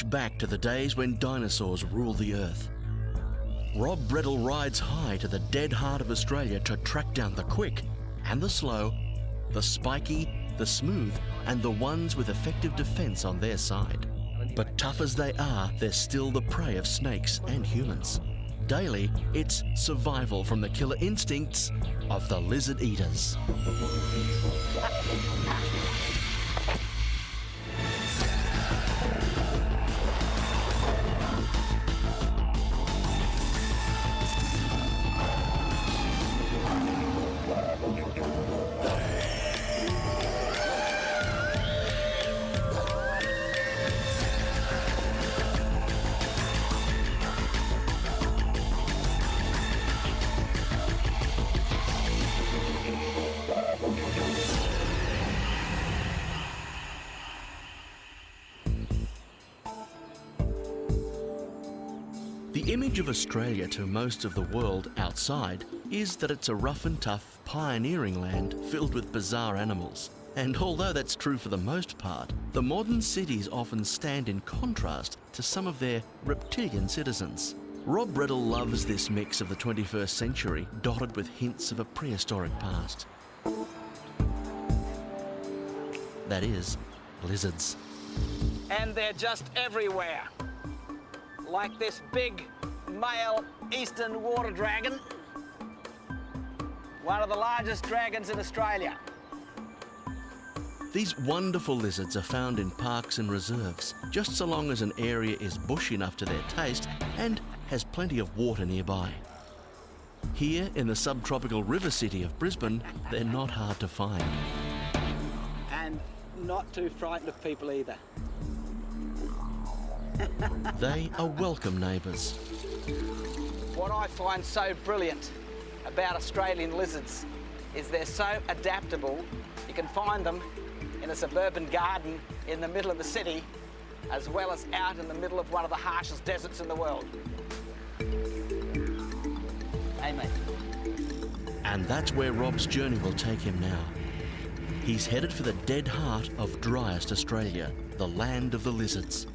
back to the days when dinosaurs ruled the earth. Rob Breddle rides high to the dead heart of Australia to track down the quick and the slow, the spiky, the smooth, and the ones with effective defence on their side. But tough as they are, they're still the prey of snakes and humans. Daily, it's survival from the killer instincts of the lizard eaters. The image of Australia to most of the world outside is that it's a rough and tough pioneering land filled with bizarre animals. And although that's true for the most part, the modern cities often stand in contrast to some of their reptilian citizens. Rob Breddle loves this mix of the 21st century, dotted with hints of a prehistoric past. That is, lizards. And they're just everywhere. Like this big male eastern water dragon, one of the largest dragons in Australia. These wonderful lizards are found in parks and reserves, just so long as an area is bush enough to their taste and has plenty of water nearby. Here in the subtropical river city of Brisbane, they're not hard to find. And not too frightened of people either. They are welcome neighbours. What I find so brilliant about Australian lizards is they're so adaptable. You can find them in a suburban garden in the middle of the city, as well as out in the middle of one of the harshest deserts in the world. Amen. And that's where Rob's journey will take him now. He's headed for the dead heart of driest Australia, the land of the lizards.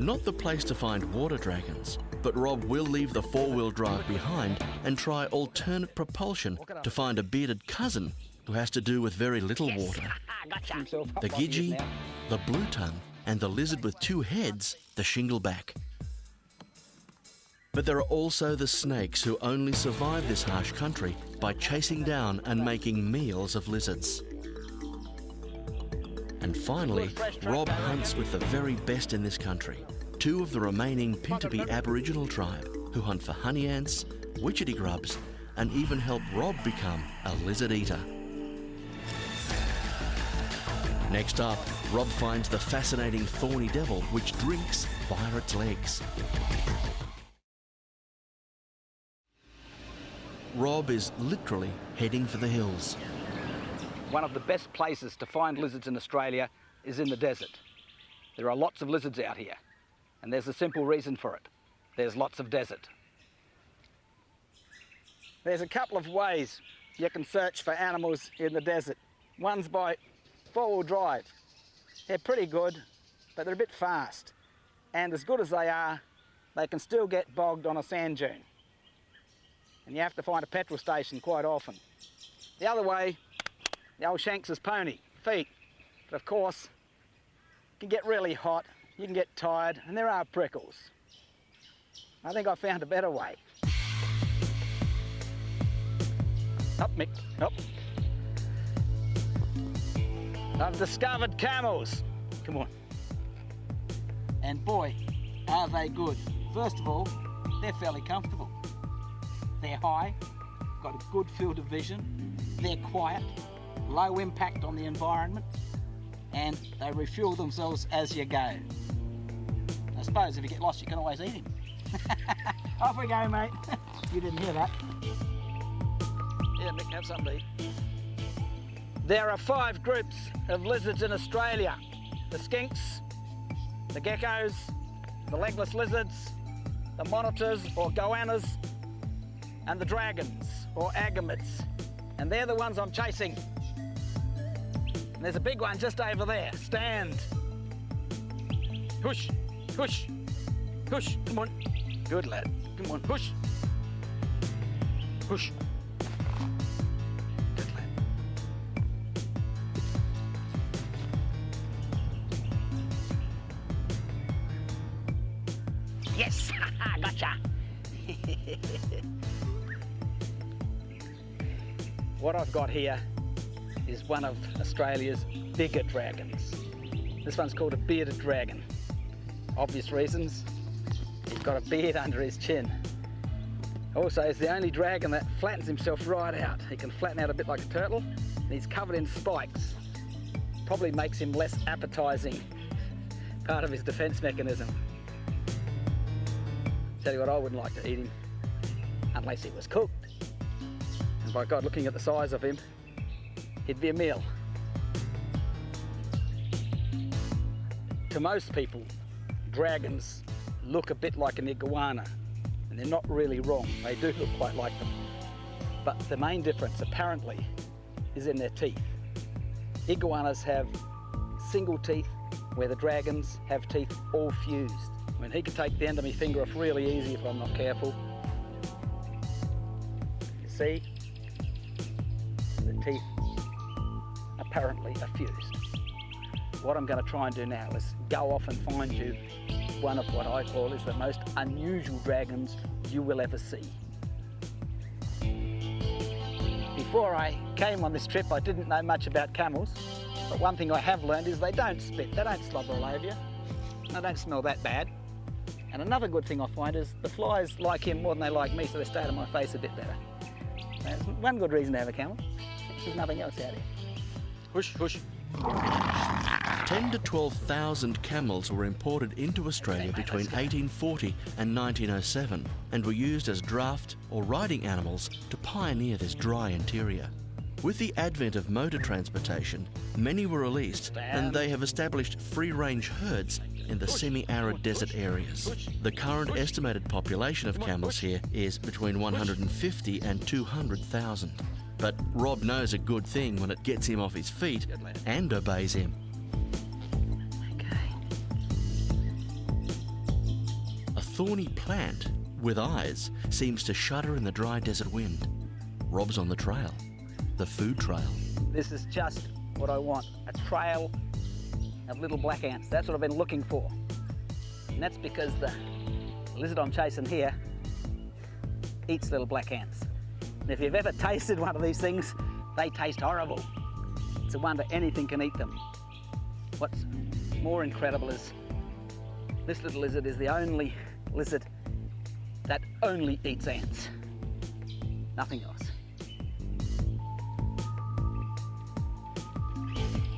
Not the place to find water dragons, but Rob will leave the four-wheel drive behind and try alternate propulsion to find a bearded cousin who has to do with very little water. The gidgee, the blue tongue, and the lizard with two heads, the shingleback. But there are also the snakes who only survive this harsh country by chasing down and making meals of lizards. And finally, Rob hunts with the very best in this country, two of the remaining Pintabee Aboriginal tribe who hunt for honey ants, witchetty grubs, and even help Rob become a lizard eater. Next up, Rob finds the fascinating thorny devil which drinks via its legs. Rob is literally heading for the hills. One of the best places to find lizards in Australia is in the desert. There are lots of lizards out here, and there's a simple reason for it. There's lots of desert. There's a couple of ways you can search for animals in the desert. One's by four-wheel drive. They're pretty good, but they're a bit fast. And as good as they can still get bogged on a sand dune. And you have to find a petrol station quite often. The other way, the old Shanks's pony, feet. But of course, it can get really hot, you can get tired, and there are prickles. I think I found a better way. Up, Mick, up. I've discovered camels. Come on. And boy, are they good. First of all, they're fairly comfortable. They're high, got a good field of vision, they're quiet, low impact on the environment, and they refuel themselves as you go. I suppose if you get lost, you can always eat him. Off we go, mate. You didn't hear that. Yeah, Mick, have something to eat. There are 5 groups of lizards in Australia. The skinks, the geckos, the legless lizards, the monitors or goannas, and the dragons or agamids. And they're the ones I'm chasing. And there's a big one just over there. Stand. Push. Push. Push. Come on. Good lad. Come on. Push. Push. Good lad. Yes. Gotcha. What I've got here is one of Australia's bigger dragons. This one's called a bearded dragon. Obvious reasons. He's got a beard under his chin. Also, he's the only dragon that flattens himself right out. He can flatten out a bit like a turtle, and he's covered in spikes. Probably makes him less appetizing. Part of his defense mechanism. Tell you what, I wouldn't like to eat him unless he was cooked. And by God, looking at the size of him, he'd be a meal. To most people, dragons look a bit like an iguana, and they're not really wrong. They do look quite like them. But the main difference, apparently, is in their teeth. Iguanas have single teeth, where the dragons have teeth all fused. I mean, he could take the end of my finger off really easy if I'm not careful. You see? The teeth apparently are fused. What I'm going to try and do now is go off and find you one of what I call is the most unusual dragons you will ever see. Before I came on this trip, I didn't know much about camels, but one thing I have learned is they don't spit, they don't slobber all over you. They don't smell that bad. And another good thing I find is the flies like him more than they like me, so they stay out of my face a bit better. That's one good reason to have a camel. There's nothing else out here. Hush, hush. 10 to 12,000 camels were imported into Australia between 1840 and 1907 and were used as draft or riding animals to pioneer this dry interior. With the advent of motor transportation, many were released and they have established free-range herds in the semi-arid desert areas. The current estimated population of camels here is between 150 and 200,000. But Rob knows a good thing when it gets him off his feet and obeys him. Okay. A thorny plant with eyes seems to shudder in the dry desert wind. Rob's on the trail, the food trail. This is just what I want, a trail of little black ants. That's what I've been looking for. And that's because the lizard I'm chasing here eats little black ants. And if you've ever tasted one of these things, they taste horrible. It's a wonder anything can eat them. What's more incredible is this little lizard is the only lizard that only eats ants. Nothing else.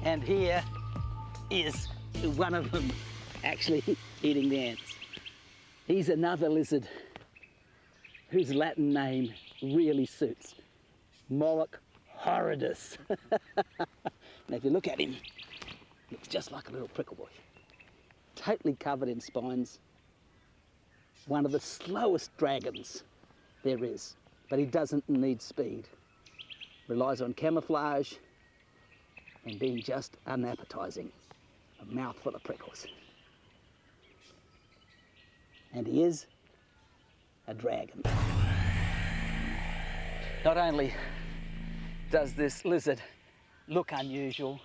And here is one of them actually eating the ants. He's another lizard whose Latin name really suits. Moloch horridus. And if you look at him, he looks just like a little prickle bush. Totally covered in spines. One of the slowest dragons there is, but he doesn't need speed. Relies on camouflage and being just unappetizing. A mouthful of prickles. And he is a dragon. Not only does this lizard look unusual,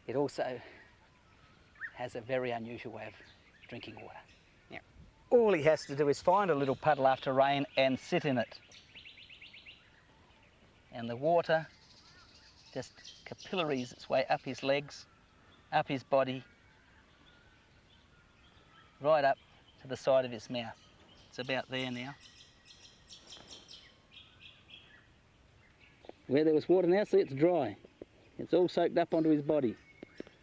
it also has a very unusual way of drinking water. Now, all he has to do is find a little puddle after rain and sit in it. And the water just capillaries its way up his legs, up his body, right up to the side of his mouth. It's about there now. Where there was water now, see, it's dry. It's all soaked up onto his body,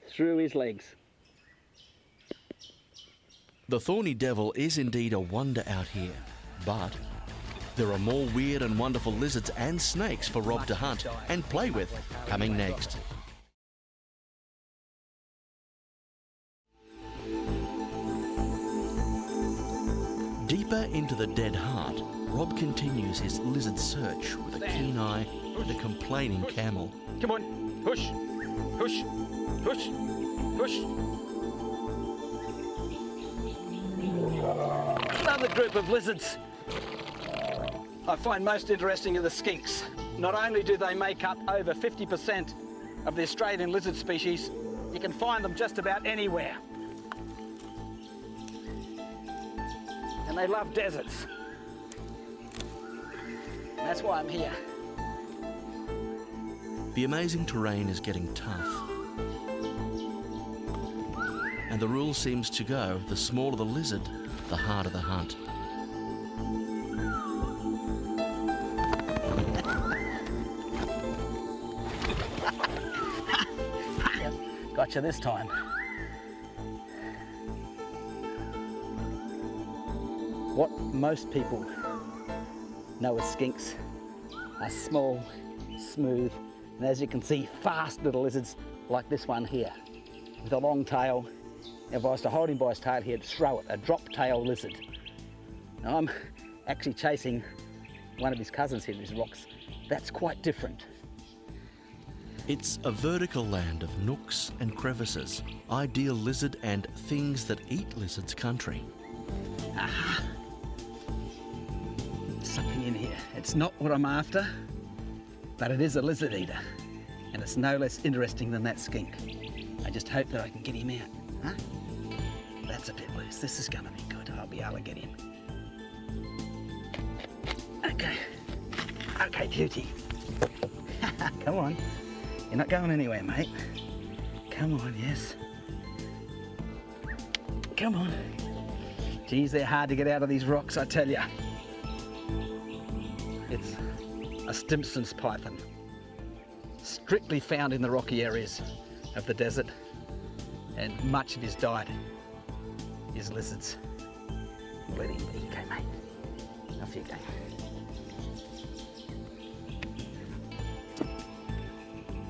through his legs. The thorny devil is indeed a wonder out here, but there are more weird and wonderful lizards and snakes for Rob to hunt and play with coming next. Deeper into the dead heart, Rob continues his lizard search with a keen eye and a complaining camel. Come on, push, push, push, push. other group of lizards I find most interesting are the skinks. Not only do they make up over 50% of the Australian lizard species, you can find them just about anywhere. And they love deserts. And that's why I'm here. The amazing terrain is getting tough. And the rule seems to go, the smaller the lizard, the harder the hunt. Gotcha this time. What most people know as skinks are small, smooth, and as you can see, fast little lizards like this one here, with a long tail. If I was to hold him by his tail, he'd throw it, a drop-tail lizard. Now I'm actually chasing one of his cousins here in these rocks. That's quite different. It's a vertical land of nooks and crevices, ideal lizard and things that eat lizards country. Aha! Something in here. It's not what I'm after, but it is a lizard eater, and it's no less interesting than that skink. I just hope that I can get him out. Huh? That's a bit loose. This is going to be good. I'll be able to get him. Okay. Okay, beauty. Come on. You're not going anywhere, mate. Come on, yes. Come on. Geez, they're hard to get out of these rocks, I tell you. It's a Stimpson's python, strictly found in the rocky areas of the desert, and much of his diet is lizards. Let him be. Okay, mate. Off you go.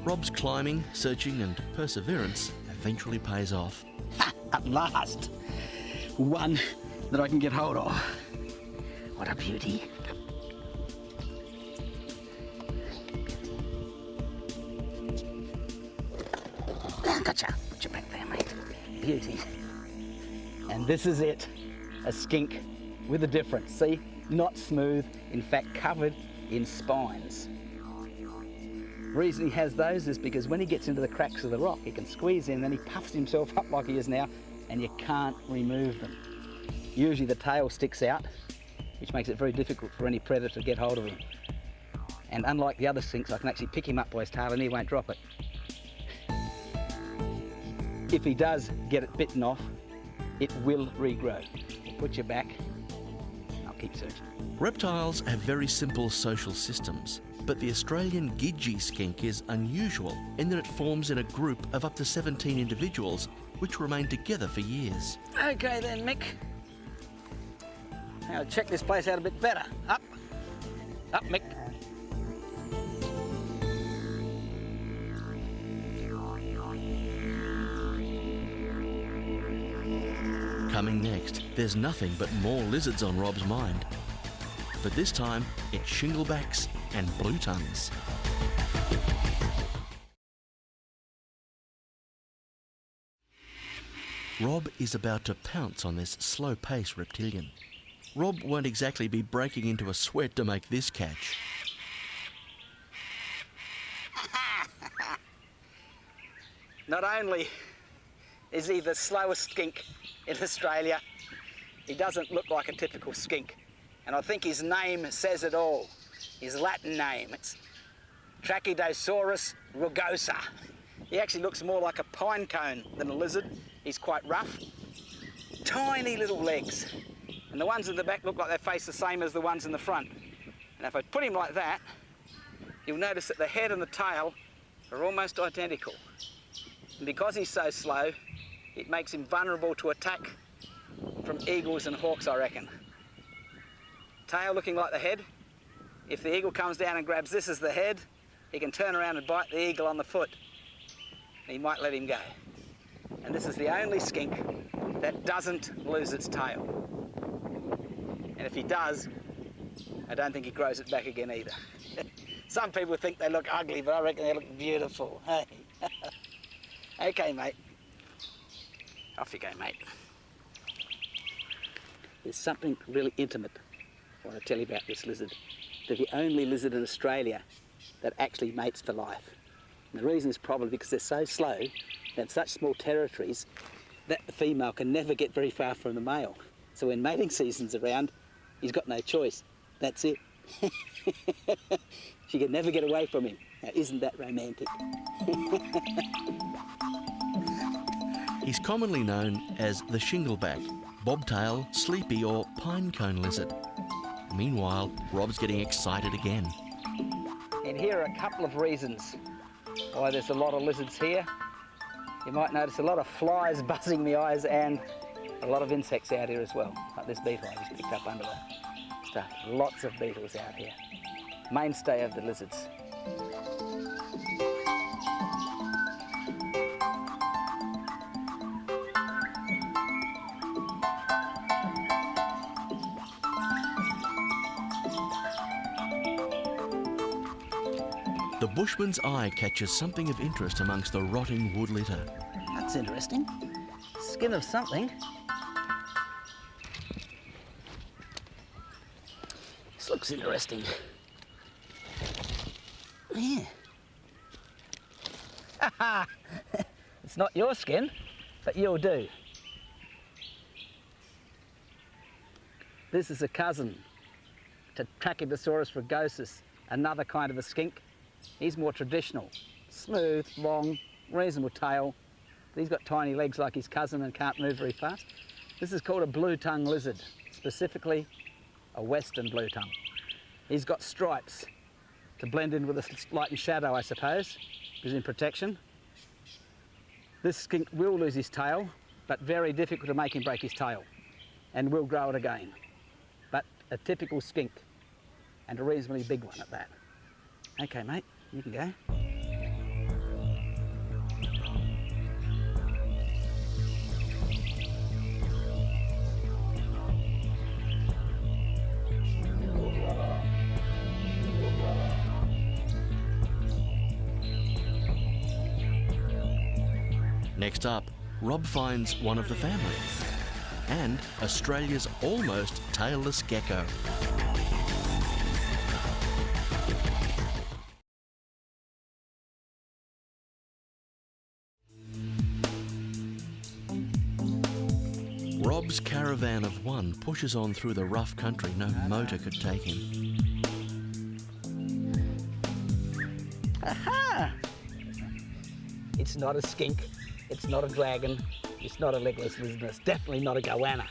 Rob's climbing, searching and perseverance eventually pays off. Ha! At last! One that I can get hold of. What a beauty. Gotcha. Put your back there, mate. Beauty. And this is it. A skink with a difference. See? Not smooth, in fact covered in spines. The reason he has those is because when he gets into the cracks of the rock, he can squeeze in, then he puffs himself up like he is now, and you can't remove them. Usually the tail sticks out, which makes it very difficult for any predator to get hold of him. And unlike the other skinks, I can actually pick him up by his tail and he won't drop it. If he does get it bitten off, it will regrow. Put your back, I'll keep searching. Reptiles have very simple social systems, but the Australian Gidgee skink is unusual in that it forms in a group of up to 17 individuals which remain together for years. Okay then, Mick. Now check this place out a bit better. Up. Up, Mick. Coming next, there's nothing but more lizards on Rob's mind. But this time, it's shinglebacks and blue tongues. Rob is about to pounce on this slow-paced reptilian. Rob won't exactly be breaking into a sweat to make this catch. Not only is he the slowest skink in Australia, he doesn't look like a typical skink. And I think his name says it all. His Latin name, it's Tracheodosaurus rugosa. He actually looks more like a pine cone than a lizard. He's quite rough. Tiny little legs. And the ones in the back look like they face the same as the ones in the front. And if I put him like that, you'll notice that the head and the tail are almost identical. And because he's so slow, it makes him vulnerable to attack from eagles and hawks, I reckon. Tail looking like the head. If the eagle comes down and grabs this as the head, he can turn around and bite the eagle on the foot. He might let him go. And this is the only skink that doesn't lose its tail. And if he does, I don't think he grows it back again either. Some people think they look ugly, but I reckon they look beautiful. Hey. Okay, mate. Off you go, mate. there's something really intimate I want to tell you about this lizard. They're the only lizard in Australia that actually mates for life. And the reason is probably because they're so slow, they're in such small territories, that the female can never get very far from the male. So when mating season's around, he's got no choice. That's it. She can never get away from him. Now, isn't that romantic? He's commonly known as the shingleback, bobtail, sleepy or pinecone lizard. Meanwhile, Rob's getting excited again. And here are a couple of reasons why there's a lot of lizards here. You might notice a lot of flies buzzing the eyes and a lot of insects out here as well. Like this beetle I just picked up under the stuff. Lots of beetles out here. Mainstay of the lizards. The bushman's eye catches something of interest amongst the rotting wood litter. That's interesting. Skin of something. This looks interesting. Yeah. It's not your skin, but you'll do. This is a cousin to Trachybosaurus rugosus, another kind of a skink. He's more traditional, smooth, long, reasonable tail. He's got tiny legs like his cousin and can't move very fast. This is called a blue-tongue lizard, specifically a western blue-tongue. He's got stripes to blend in with the light and shadow, I suppose. He's in protection. This skink will lose his tail, but very difficult to make him break his tail, and will grow it again. But a typical skink, and a reasonably big one at that. Okay, mate. You can go. Next up, Rob finds one of the family, and Australia's almost tailless gecko. Rob's caravan of one pushes on through the rough country no motor could take him. Aha! It's not a skink, it's not a dragon, it's not a legless lizard, it's definitely not a goanna.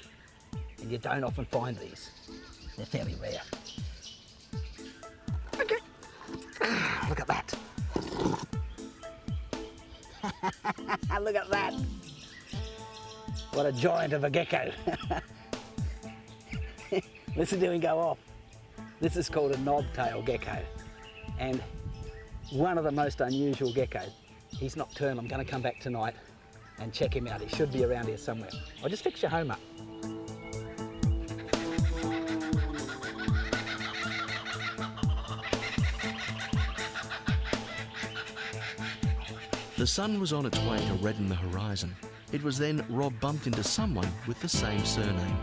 And you don't often find these. They're fairly rare. Okay. Look at that. Look at that. What a giant of a gecko. Listen to him go off. This is called a knobtail gecko, and one of the most unusual geckos. He's nocturnal. I'm going to come back tonight and check him out. He should be around here somewhere. I'll just fix your home up. The sun was on its way to redden the horizon. It was then Rob bumped into someone with the same surname.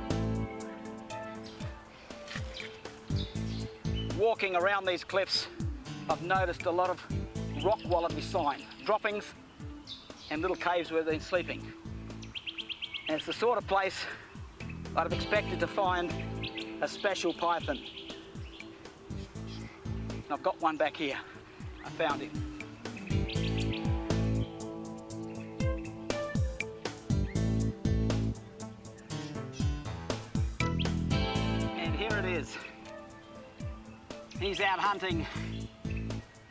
Walking around these cliffs, I've noticed a lot of rock wallaby sign, droppings and little caves where they're sleeping. And it's the sort of place I'd have expected to find a special python. And I've got one back here. I found him. And here it is. He's out hunting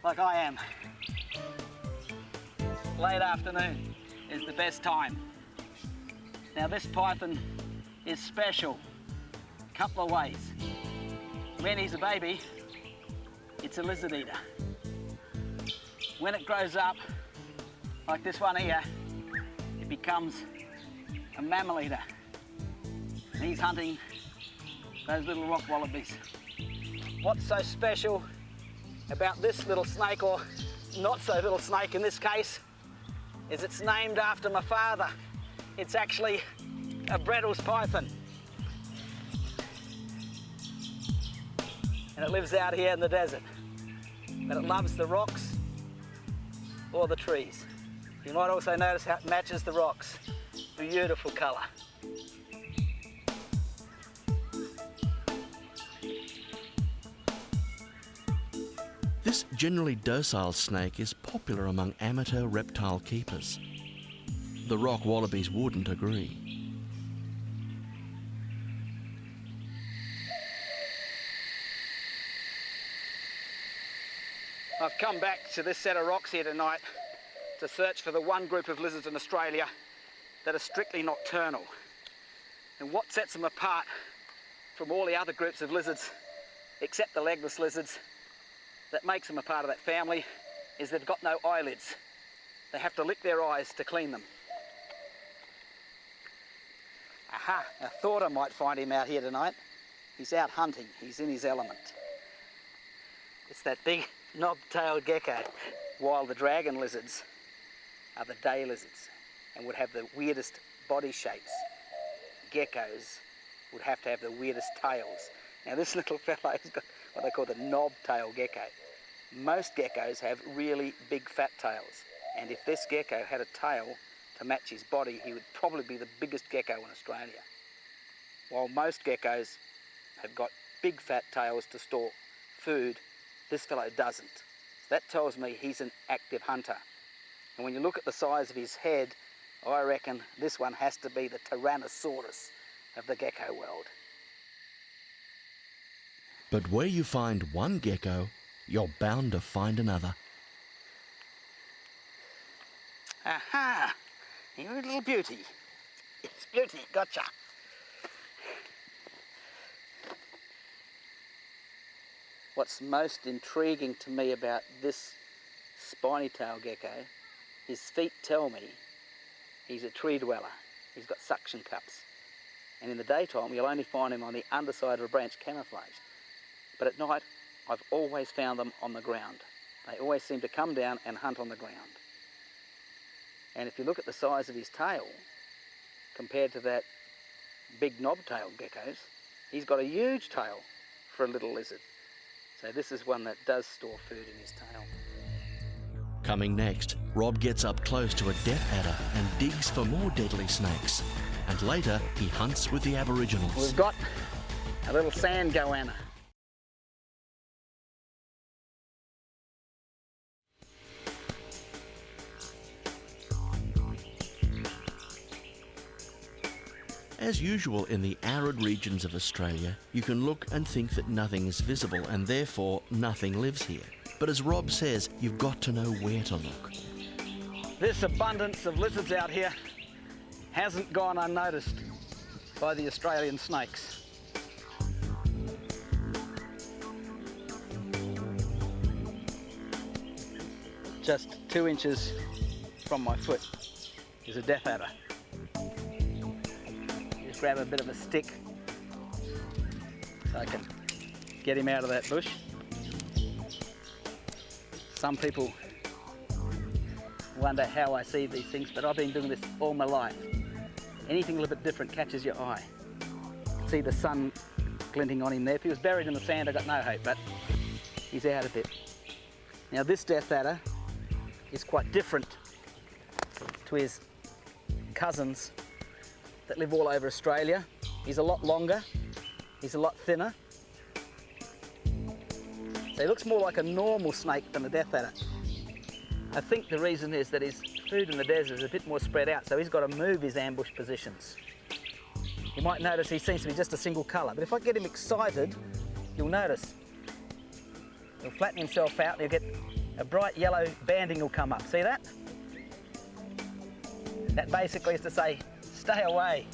like I am. Late afternoon is the best time. Now this python is special a couple of ways. When he's a baby, it's a lizard eater. When it grows up, like this one here, it becomes a mammal eater. And he's hunting those little rock wallabies. What's so special about this little snake, or not so little snake in this case, is it's named after my father. It's actually a Brettles python. and it lives out here in the desert. But it loves the rocks or the trees. You might also notice how it matches the rocks. Beautiful colour. This generally docile snake is popular among amateur reptile keepers. The rock wallabies wouldn't agree. I've come back to this set of rocks here tonight to search for the one group of lizards in Australia that are strictly nocturnal. And what sets them apart from all the other groups of lizards, except the legless lizards, that makes them a part of that family is they've got no eyelids. They have to lick their eyes to clean them. Aha, I thought I might find him out here tonight. He's out hunting, he's in his element. It's that big knob-tailed gecko, while the dragon lizards are the day lizards and would have the weirdest body shapes. Geckos would have to have the weirdest tails. Now this little fellow has got what they call the knob-tailed gecko. Most geckos have really big fat tails, and if this gecko had a tail to match his body, he would probably be the biggest gecko in Australia. While most geckos have got big fat tails to store food, this fellow doesn't. So that tells me he's an active hunter. And when you look at the size of his head, I reckon this one has to be the Tyrannosaurus of the gecko world. But where you find one gecko, you're bound to find another. Aha! You're a little beauty. It's beauty, gotcha. What's most intriguing to me about this spiny-tailed gecko, his feet tell me he's a tree dweller. He's got suction cups. And in the daytime, you'll only find him on the underside of a branch camouflaged. But at night, I've always found them on the ground. They always seem to come down and hunt on the ground. And if you look at the size of his tail, compared to that big knob-tailed gecko's, he's got a huge tail for a little lizard. So this is one that does store food in his tail. Coming next, Rob gets up close to a death adder and digs for more deadly snakes. And later, he hunts with the Aboriginals. We've got a little sand goanna. As usual in the arid regions of Australia, you can look and think that nothing is visible and therefore nothing lives here. But as Rob says, you've got to know where to look. This abundance of lizards out here hasn't gone unnoticed by the Australian snakes. Just 2 inches from my foot is a death adder. Just grab a bit of a stick so I can get him out of that bush. Some people wonder how I see these things, but I've been doing this all my life. Anything a little bit different catches your eye. See the sun glinting on him there. If he was buried in the sand, I got no hope, but he's out a bit. Now this death adder is quite different to his cousins that live all over Australia. He's a lot longer, he's a lot thinner. So he looks more like a normal snake than a death adder. I think the reason is that his food in the desert is a bit more spread out, so he's got to move his ambush positions. You might notice he seems to be just a single colour, but if I get him excited, you'll notice. He'll flatten himself out and you'll get a bright yellow banding will come up. See that? That basically is to say, stay away.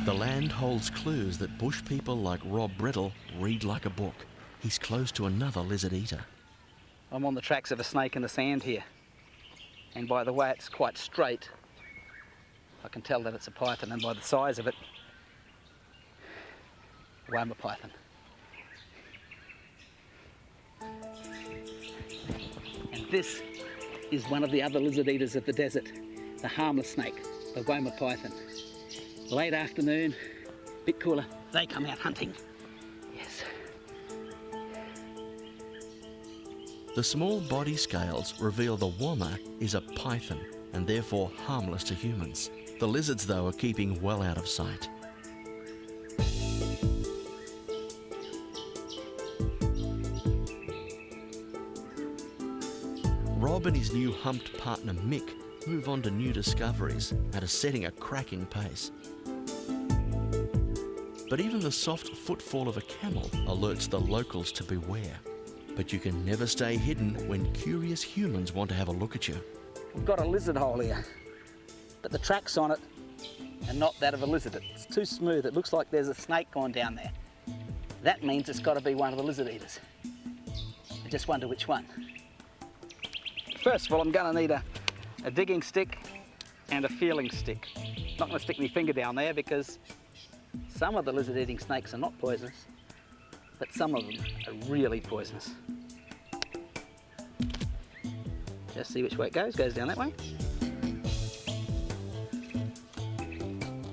The land holds clues that bush people like Rob Brittle read like a book. He's close to another lizard eater. I'm on the tracks of a snake in the sand here. And by the way it's quite straight, I can tell that it's a python, and by the size of it, I'm a python. And this is one of the other lizard eaters of the desert, the harmless snake, the Woma python. late afternoon, bit cooler, they come out hunting. Yes. The small body scales reveal the womma is a python and therefore harmless to humans. The lizards, though, are keeping well out of sight. Rob and his new humped partner Mick move on to new discoveries and are setting a cracking pace. But even the soft footfall of a camel alerts the locals to beware. But you can never stay hidden when curious humans want to have a look at you. We've got a lizard hole here, but the tracks on it are not that of a lizard. It's too smooth. It looks like there's a snake gone down there. That means it's got to be one of the lizard eaters. I just wonder which one. First of all, I'm going to need a digging stick and a feeling stick. Not going to stick my finger down there because some of the lizard-eating snakes are not poisonous, but some of them are really poisonous. Just see which way it goes. Goes down that way.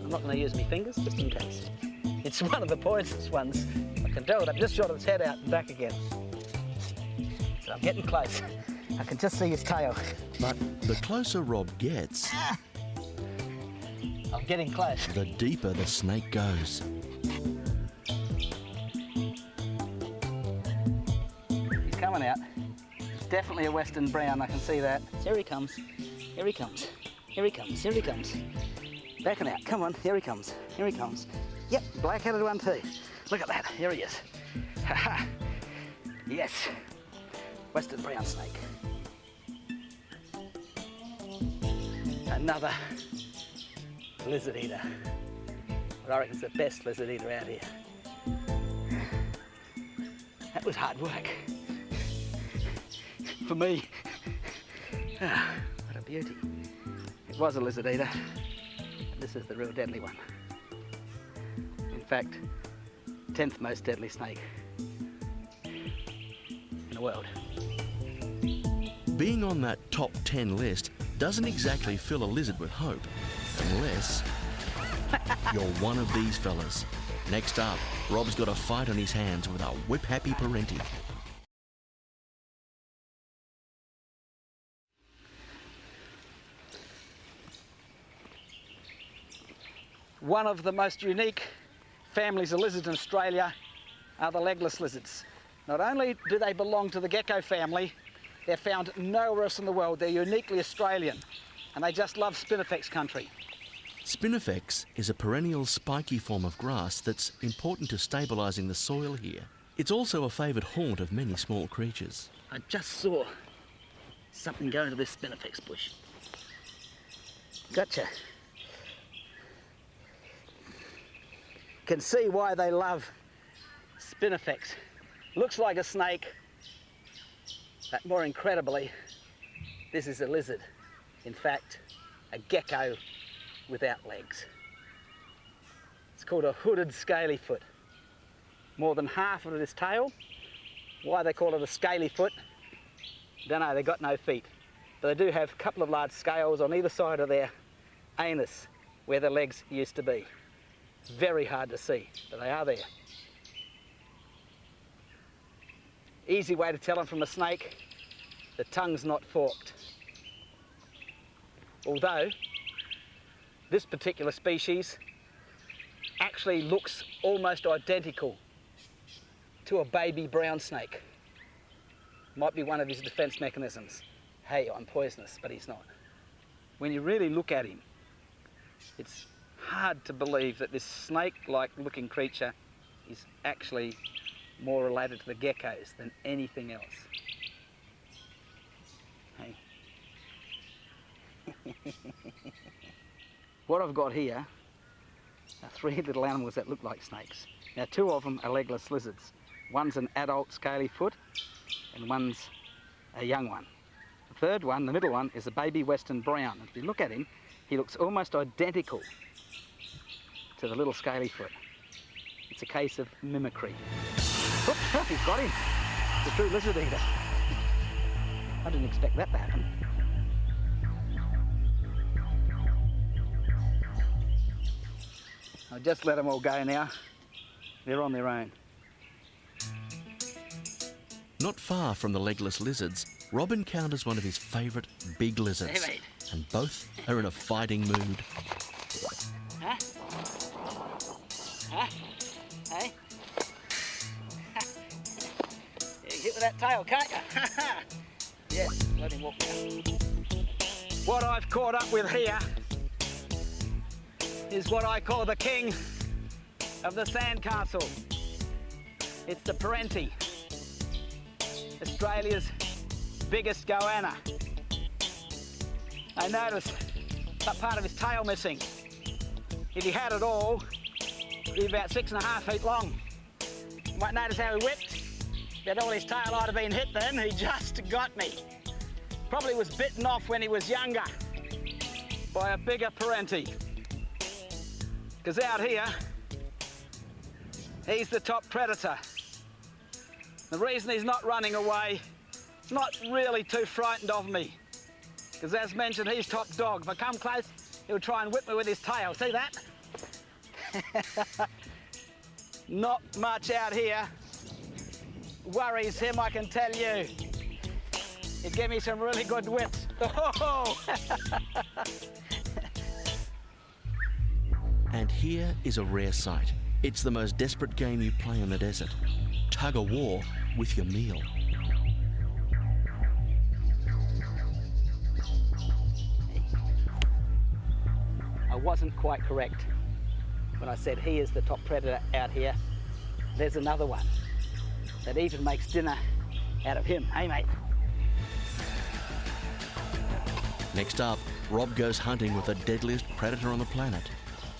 I'm not going to use my fingers, just in case. It's one of the poisonous ones. I can tell it. I've just shot its head out and back again. So I'm getting close. I can just see his tail. But the closer Rob gets, I'm getting close. the deeper the snake goes. He's coming out. It's definitely a western brown, I can see that. Here he comes. Here he comes. Here he comes. Here he comes. Backing out. Come on. Here he comes. Here he comes. Yep, black-headed one too. Look at that. Here he is. Ha ha. Yes. Western brown snake. Another lizard eater. But I reckon it's the best lizard eater out here. That was hard work. For me. Ah, what a beauty. It was a lizard eater. This is the real deadly one. In fact, 10th most deadly snake in the world. Being on that top 10 list doesn't exactly fill a lizard with hope, unless you're one of these fellas. Next up, Rob's got a fight on his hands with a whip-happy Parenti. One of the most unique families of lizards in Australia are the legless lizards. Not only do they belong to the gecko family, they're found nowhere else in the world. They're uniquely Australian, and they just love spinifex country. Spinifex is a perennial spiky form of grass that's important to stabilising the soil here. It's also a favoured haunt of many small creatures. I just saw something go into this spinifex bush. Gotcha. Can see why they love spinifex. Looks like a snake, but more incredibly, this is a lizard. In fact, a gecko without legs. It's called a hooded scaly foot. More than half of it is tail. Why they call it a scaly foot, don't know, they've got no feet. But they do have a couple of large scales on either side of their anus where the legs used to be. It's very hard to see, but they are there. Easy way to tell them from a snake, the tongue's not forked. Although, this particular species actually looks almost identical to a baby brown snake. Might be one of his defense mechanisms. Hey, I'm poisonous, but he's not. When you really look at him, it's hard to believe that this snake-like looking creature is actually more related to the geckos than anything else. Hey. What I've got here are three little animals that look like snakes. Now, two of them are legless lizards. One's an adult scaly foot and one's a young one. The third one, the middle one, is a baby western brown. If you look at him, he looks almost identical to the little scaly foot. It's a case of mimicry. Oops, he's got him. It's a true lizard eater. I didn't expect that to happen. I just let them all go now. They're on their own. Not far from the legless lizards, Rob encounters one of his favourite big lizards. Hey, mate. And both are in a fighting mood. Huh? Huh? Hey? Yeah, you hit with that tail, can't you? Yes, let him walk now. What I've caught up with here is what I call the king of the sandcastle. It's the Parenti, Australia's biggest goanna. I noticed that part of his tail missing. If he had it all, he'd be about 6.5 feet long. You might notice how he whipped. If he had all his tail, I'd have been hit then. He just got me. Probably was bitten off when he was younger by a bigger Parenti. Because out here, he's the top predator. The reason he's not running away, he's not really too frightened of me. Because as mentioned, he's top dog. If I come close, he'll try and whip me with his tail. See that? Not much out here worries him, I can tell you. He'd give me some really good whips. Oh! And here is a rare sight. It's the most desperate game you play in the desert. Tug of war with your meal. I wasn't quite correct when I said he is the top predator out here. There's another one that even makes dinner out of him. Hey, mate. Next up, Rob goes hunting with the deadliest predator on the planet,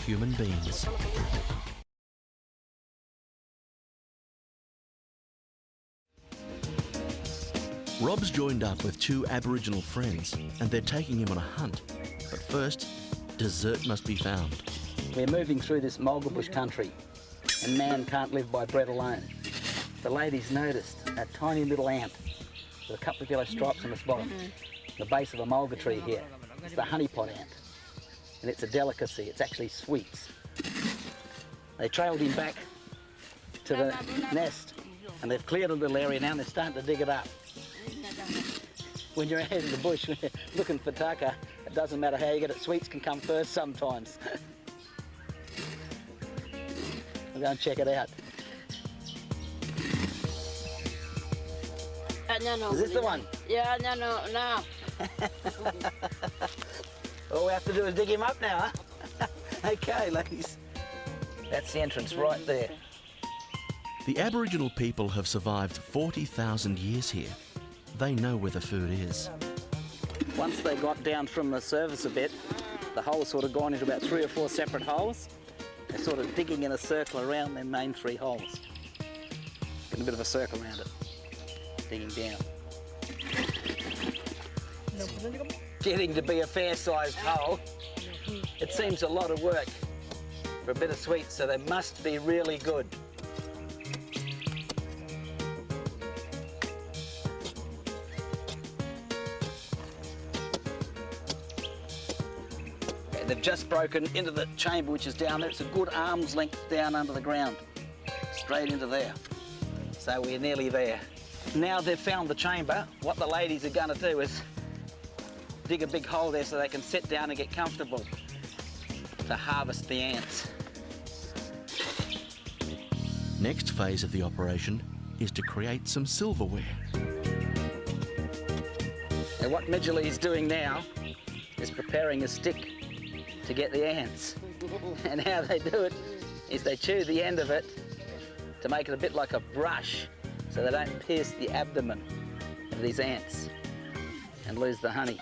human beings. Rob's joined up with 2 Aboriginal friends and they're taking him on a hunt. But first, dessert must be found. We're moving through this mulga bush country and man can't live by bread alone. The ladies noticed a tiny little ant with a couple of yellow stripes on its bottom, the base of a mulga tree here. It's the honeypot ant, and it's a delicacy. It's actually sweets. They trailed him back to the nest, and they've cleared a little area now, and they're starting to dig it up. When you're out in the bush looking for taka, it doesn't matter how you get it. Sweets can come first sometimes. We'll go and check it out. Is this the one? Yeah, no. All we have to do is dig him up now, huh? Okay, ladies. That's the entrance right there. The Aboriginal people have survived 40,000 years here. They know where the food is. Once they got down from the surface a bit, the hole's sort of gone into about 3 or 4 separate holes. They're sort of digging in a circle around their main 3 holes. Getting a bit of a circle around it. Digging down. Getting to be a fair-sized hole. It seems a lot of work for a bit of sweet, so they must be really good. Okay, they've just broken into the chamber which is down there. It's a good arm's length down under the ground, straight into there. So we're nearly there. Now they've found the chamber, what the ladies are going to do is dig a big hole there so they can sit down and get comfortable to harvest the ants. Next phase of the operation is to create some silverware. And what Midgley is doing now is preparing a stick to get the ants. And how they do it is they chew the end of it to make it a bit like a brush so they don't pierce the abdomen of these ants and lose the honey.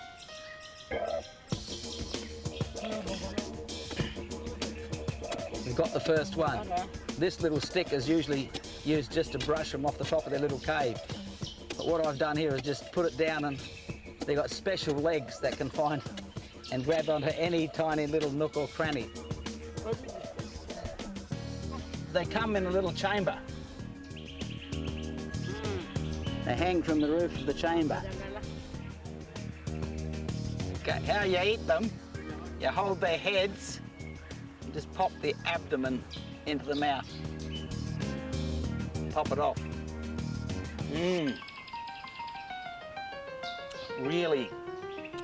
We've got the first one. This little stick is usually used just to brush them off the top of their little cave. But what I've done here is just put it down, and they've got special legs that can find and grab onto any tiny little nook or cranny. They come in a little chamber. They hang from the roof of the chamber. Okay, how you eat them, you hold their heads And just pop the abdomen into the mouth. Pop it off. Really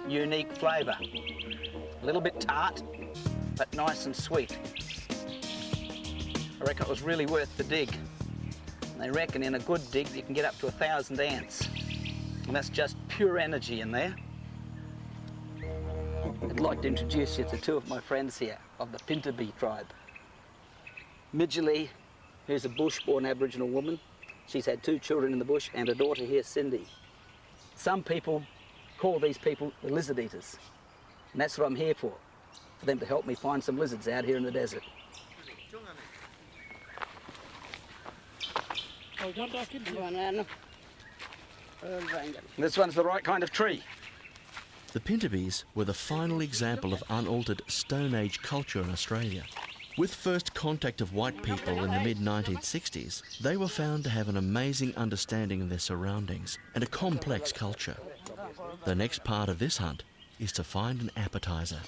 unique flavour. A little bit tart, but nice and sweet. I reckon it was really worth the dig. And they reckon in a good dig you can get up to 1,000 ants. And that's just pure energy in there. I'd like to introduce you to two of my friends here of the Pintabee tribe. Midgley, who's a bush-born Aboriginal woman. She's had 2 children in the bush and a daughter here, Cindy. Some people call these people the lizard eaters. And that's what I'm here for them to help me find some lizards out here in the desert. This one's the right kind of tree. The Pintabees were the final example of unaltered Stone Age culture in Australia. With first contact of white people in the mid-1960s, they were found to have an amazing understanding of their surroundings and a complex culture. The next part of this hunt is to find an appetizer.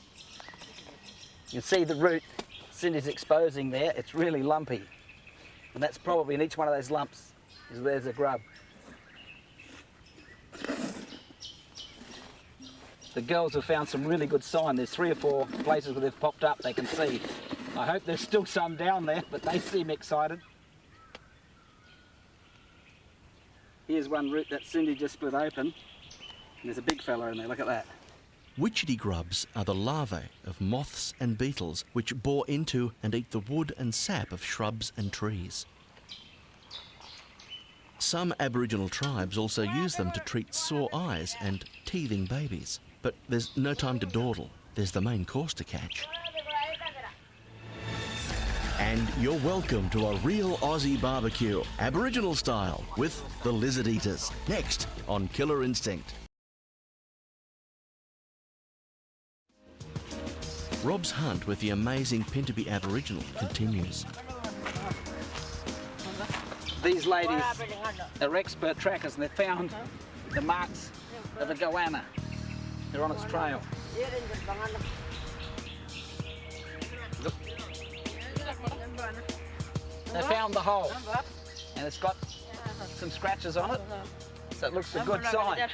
You can see the root Cindy's exposing there. It's really lumpy. And that's probably in each one of those lumps is there's a grub. The girls have found some really good sign. There's 3 or 4 places where they've popped up they can see. I hope there's still some down there, but they seem excited. Here's one root that Cindy just split open. And there's a big fella in there, look at that. Witchetty grubs are the larvae of moths and beetles which bore into and eat the wood and sap of shrubs and trees. Some Aboriginal tribes also use them to treat sore eyes and teething babies. But there's no time to dawdle. There's the main course to catch. And you're welcome to a real Aussie barbecue, Aboriginal style, with the Lizard Eaters. Next on Killer Instinct. Rob's hunt with the amazing Pintabee Aboriginal continues. These ladies are expert trackers and they've found the marks of a goanna. They're on its trail. Look. They found the hole and it's got some scratches on it, so it looks a good sign.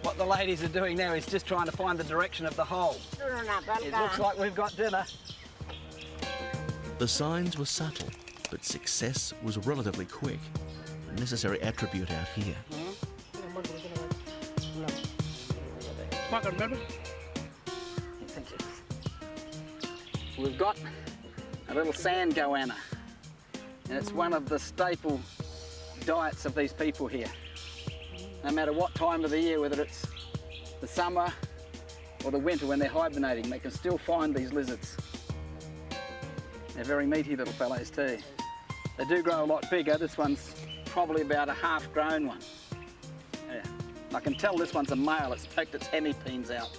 What the ladies are doing now is just trying to find the direction of the hole. It looks like we've got dinner. The signs were subtle, but success was relatively quick. A necessary attribute out here. We've got a little sand goanna, and it's one of the staple diets of these people here. No matter what time of the year, whether it's the summer or the winter when they're hibernating, they can still find these lizards. They're very meaty little fellows too. They do grow a lot bigger. This one's probably about a half-grown one. Yeah. I can tell this one's a male. It's poked its hemipenes out.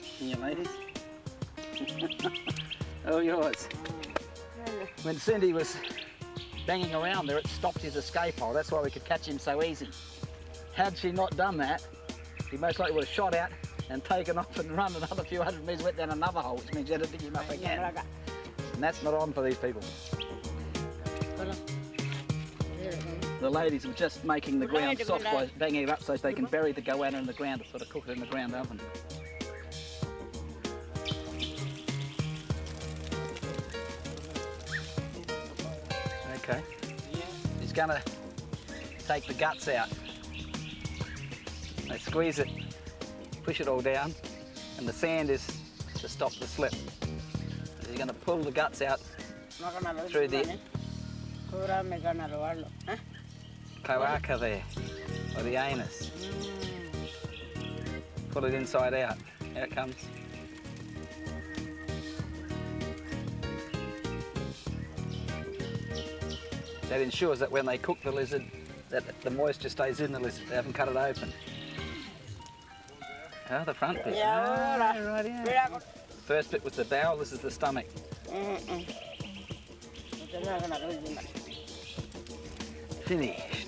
Here, ladies. Oh, yours. When Cindy was banging around there, it stopped his escape hole. That's why we could catch him so easy. Had she not done that, he most likely would have shot out and taken off and run another few hundred metres, went down another hole, which means you had to dig him up again. And that's not on for these people. The ladies were just making the ground soft by banging it up so they can bury the goanna in the ground to sort of cook it in the ground oven. Okay. He's going to take the guts out. They squeeze it, push it all down, and the sand is to stop the slip. So you're going to pull the guts out through the cloaca there, or the anus. Pull it inside out. Here it comes. That ensures that when they cook the lizard, that the moisture stays in the lizard. They haven't cut it open. Oh, the front bit. Yeah, right, yeah. First bit was the bowel, this is the stomach. Finished.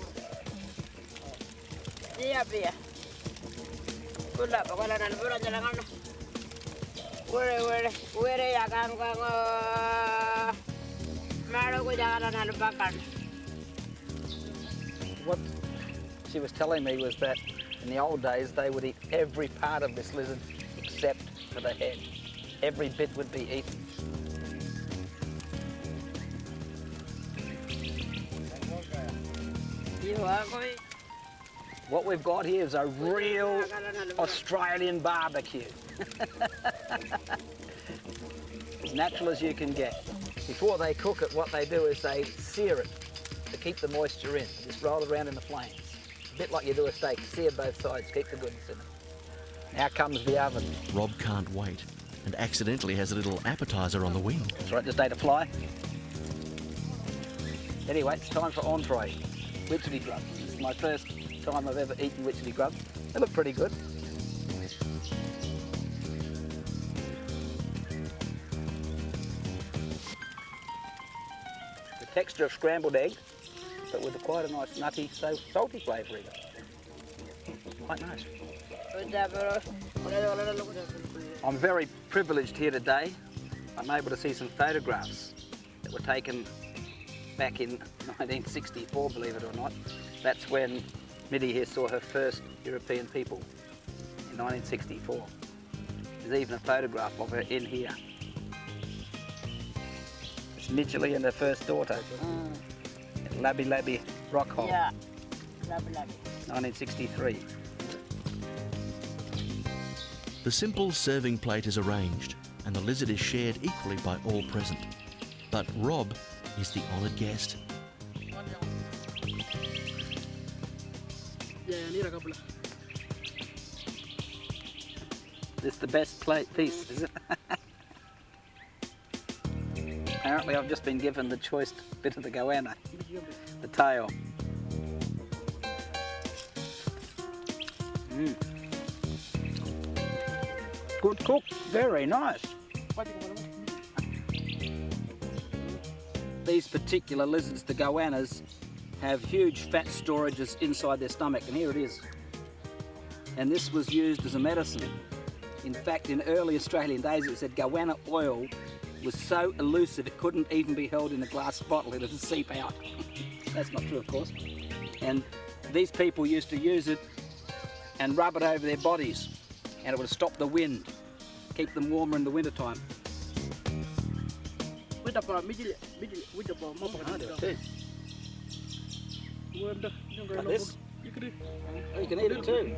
What she was telling me was that in the old days they would eat every part of this lizard except for the head. Every bit would be eaten. What we've got here is a real Australian barbecue. As natural as you can get. Before they cook it, what they do is they sear it to keep the moisture in. Just roll it around in the flames. A bit like you do a steak, sear both sides, keep the goodness in it. Now comes the oven. Rob can't wait and accidentally has a little appetizer on the wing. That's right, just ate a fly. Anyway, it's time for entree. Witchetty grubs. This is my first time I've ever eaten witchetty grubs. They look pretty good. The texture of scrambled egg, but with quite a nice nutty, so salty flavour even. Quite nice. I'm very privileged here today. I'm able to see some photographs that were taken back in 1964, believe it or not. That's when Mitty here saw her first European people, in 1964. There's even a photograph of her in here. It's Midgley and her first daughter. At Labby Labby Rock Hole. Yeah, Labby Labby. 1963. The simple serving plate is arranged and the lizard is shared equally by all present. But Rob is the honoured guest. This is the best piece, is it? Apparently I've just been given the choice bit of the goanna, the tail. Good cook, very nice. These particular lizards, the goannas, have huge fat storages inside their stomach, and here it is. And this was used as a medicine. In fact, in early Australian days, it said goanna oil was so elusive it couldn't even be held in a glass bottle, it would seep out. That's not true, of course. And these people used to use it and rub it over their bodies, and it would stop the wind, keep them warmer in the winter time. Like this? Oh, you can eat it too.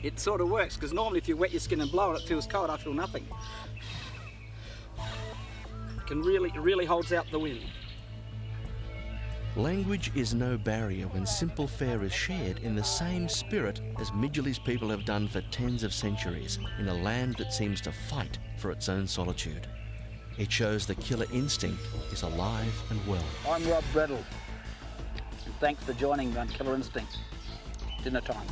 It sort of works, because normally if you wet your skin and blow it, it feels cold. I feel nothing. It really holds out the wind. Language is no barrier when simple fare is shared in the same spirit as Midgley's people have done for tens of centuries in a land that seems to fight for its own solitude. It shows the killer instinct is alive and well. I'm Rob Bredel, and thanks for joining me on Killer Instinct. Dinner time.